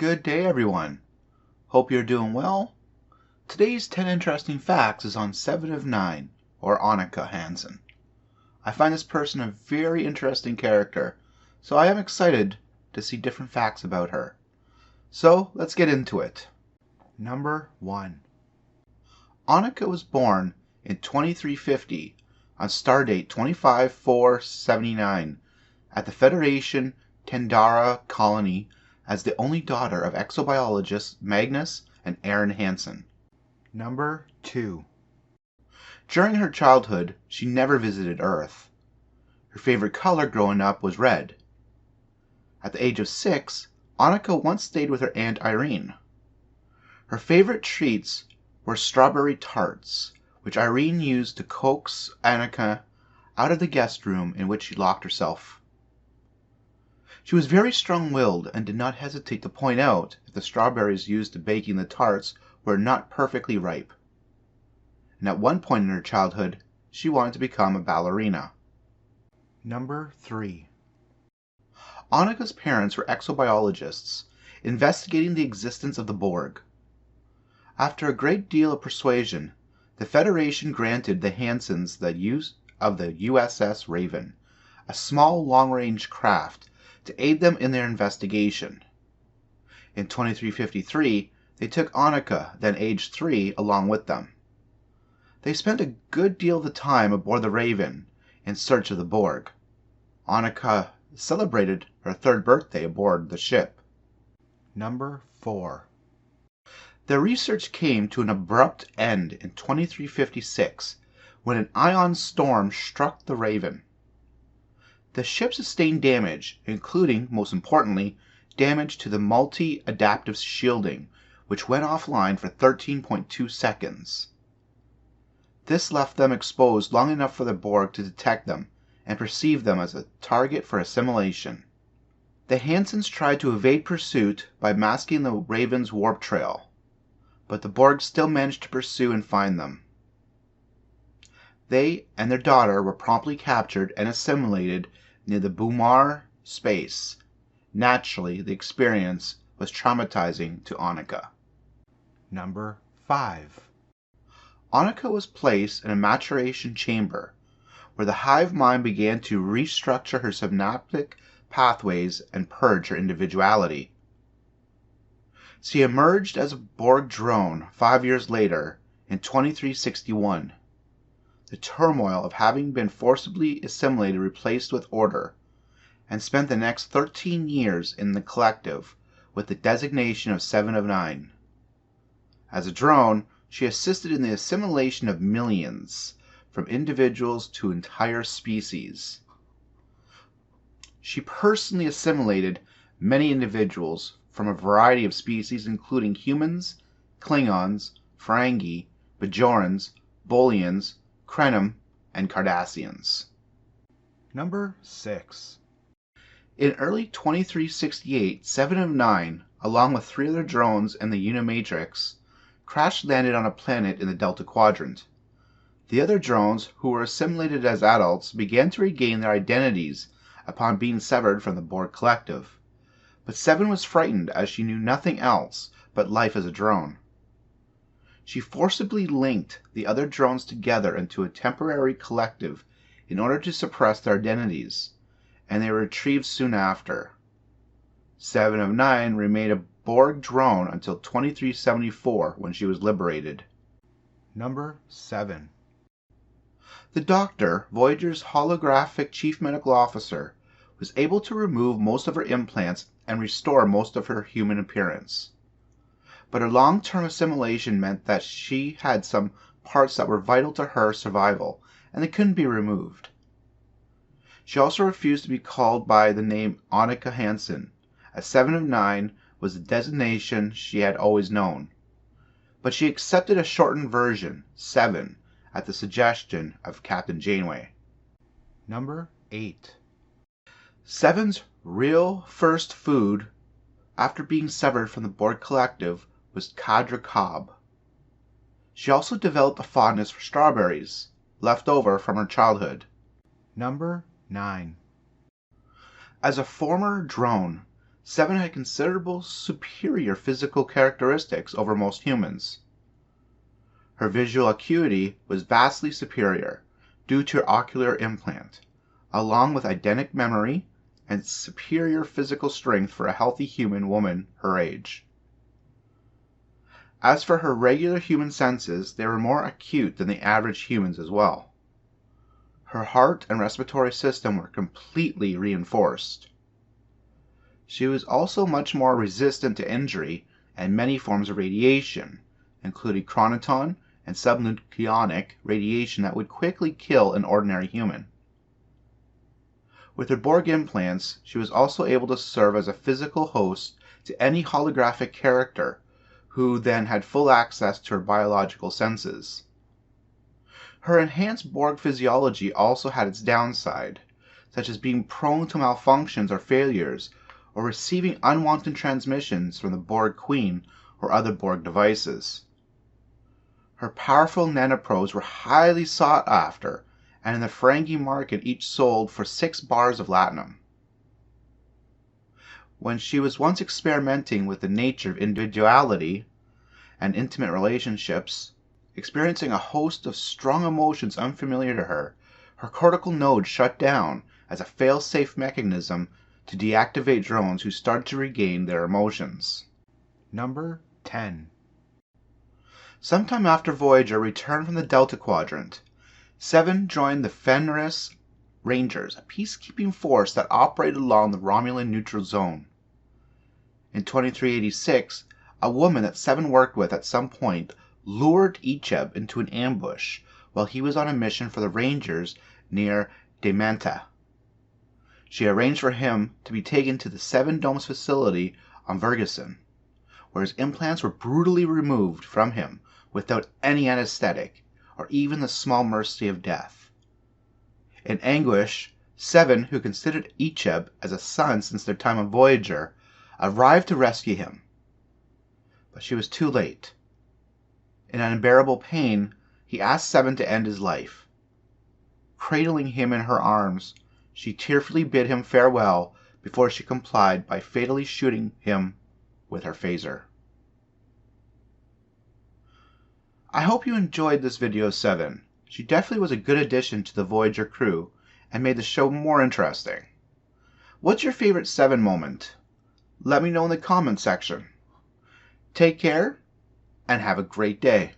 Good day, everyone. Hope you're doing well. Today's 10 interesting facts is on 7 of 9, or Annika Hansen. I find this person a very interesting character, so I am excited to see different facts about her. So, let's get into it. Number 1. Annika was born in 2350 on stardate 25-4-79 at the Federation Tendara colony as the only daughter of exobiologists Magnus and Aaron Hansen. Number 2. During her childhood, she never visited Earth. Her favorite color growing up was red. At the age of 6, Annika once stayed with her Aunt Irene. Her favorite treats were strawberry tarts, which Irene used to coax Annika out of the guest room in which she locked herself. She was very strong-willed and did not hesitate to point out if the strawberries used to baking the tarts were not perfectly ripe. And at one point in her childhood, she wanted to become a ballerina. Number 3. Annika's parents were exobiologists, investigating the existence of the Borg. After a great deal of persuasion, the Federation granted the Hansens the use of the USS Raven, a small long-range craft, to aid them in their investigation. In 2353, they took Annika, then aged 3, along with them. They spent a good deal of the time aboard the Raven in search of the Borg. Annika celebrated her 3rd birthday aboard the ship. Number 4. Their research came to an abrupt end in 2356 when an ion storm struck the Raven. The ship sustained damage, including, most importantly, damage to the multi-adaptive shielding, which went offline for 13.2 seconds. This left them exposed long enough for the Borg to detect them and perceive them as a target for assimilation. The Hansens tried to evade pursuit by masking the Raven's warp trail, but the Borg still managed to pursue and find them. They and their daughter were promptly captured and assimilated near the Bumar space. Naturally, the experience was traumatizing to Annika. Number 5. Annika was placed in a maturation chamber, where the hive mind began to restructure her synaptic pathways and purge her individuality. She emerged as a Borg drone 5 years later, in 2361. The turmoil of having been forcibly assimilated replaced with order, and spent the next 13 years in the collective with the designation of 7 of 9. As a drone, she assisted in the assimilation of millions, from individuals to entire species. She personally assimilated many individuals from a variety of species including humans, Klingons, Ferengi, Bajorans, Bolians, Krenim, and Cardassians. Number 6. In early 2368, 7 of 9, along with 3 other drones and the Unimatrix, crash-landed on a planet in the Delta Quadrant. The other drones, who were assimilated as adults, began to regain their identities upon being severed from the Borg collective. But 7 was frightened as she knew nothing else but life as a drone. She forcibly linked the other drones together into a temporary collective in order to suppress their identities, and they were retrieved soon after. 7 of 9 remained a Borg drone until 2374 when she was liberated. Number 7. The Dr Voyagers' holographic chief medical officer was able to remove most of her implants and restore most of her human appearance. But her long-term assimilation meant that she had some parts that were vital to her survival, and they couldn't be removed. She also refused to be called by the name Annika Hansen, as 7 of 9 was the designation she had always known. But she accepted a shortened version, 7, at the suggestion of Captain Janeway. Number 8. 7's real first food after being severed from the Borg collective was Kadra Cobb. She also developed a fondness for strawberries, left over from her childhood. Number 9. As a former drone, Seven had considerable superior physical characteristics over most humans. Her visual acuity was vastly superior due to her ocular implant, along with eidetic memory and superior physical strength for a healthy human woman her age. As for her regular human senses, they were more acute than the average humans as well. Her heart and respiratory system were completely reinforced. She was also much more resistant to injury and many forms of radiation, including chronoton and subnucleonic radiation that would quickly kill an ordinary human. With her Borg implants, she was also able to serve as a physical host to any holographic character, who then had full access to her biological senses. Her enhanced Borg physiology also had its downside, such as being prone to malfunctions or failures, or receiving unwanted transmissions from the Borg Queen or other Borg devices. Her powerful nanoprobes were highly sought after, and in the Ferengi market each sold for 6 bars of latinum. When she was once experimenting with the nature of individuality and intimate relationships, experiencing a host of strong emotions unfamiliar to her, her cortical node shut down as a fail-safe mechanism to deactivate drones who started to regain their emotions. Number 10. Sometime after Voyager returned from the Delta Quadrant, Seven joined the Fenris Rangers, a peacekeeping force that operated along the Romulan neutral zone. In 2386, a woman that Seven worked with at some point lured Icheb into an ambush while he was on a mission for the Rangers near Demanta. She arranged for him to be taken to the Seven Domes facility on Vergessen, where his implants were brutally removed from him without any anesthetic or even the small mercy of death. In anguish, Seven, who considered Icheb as a son since their time on Voyager, arrived to rescue him. But she was too late. In unbearable pain, he asked Seven to end his life. Cradling him in her arms, she tearfully bid him farewell before she complied by fatally shooting him with her phaser. I hope you enjoyed this video of Seven. She definitely was a good addition to the Voyager crew and made the show more interesting. What's your favorite Seven moment? Let me know in the comment section. Take care and have a great day.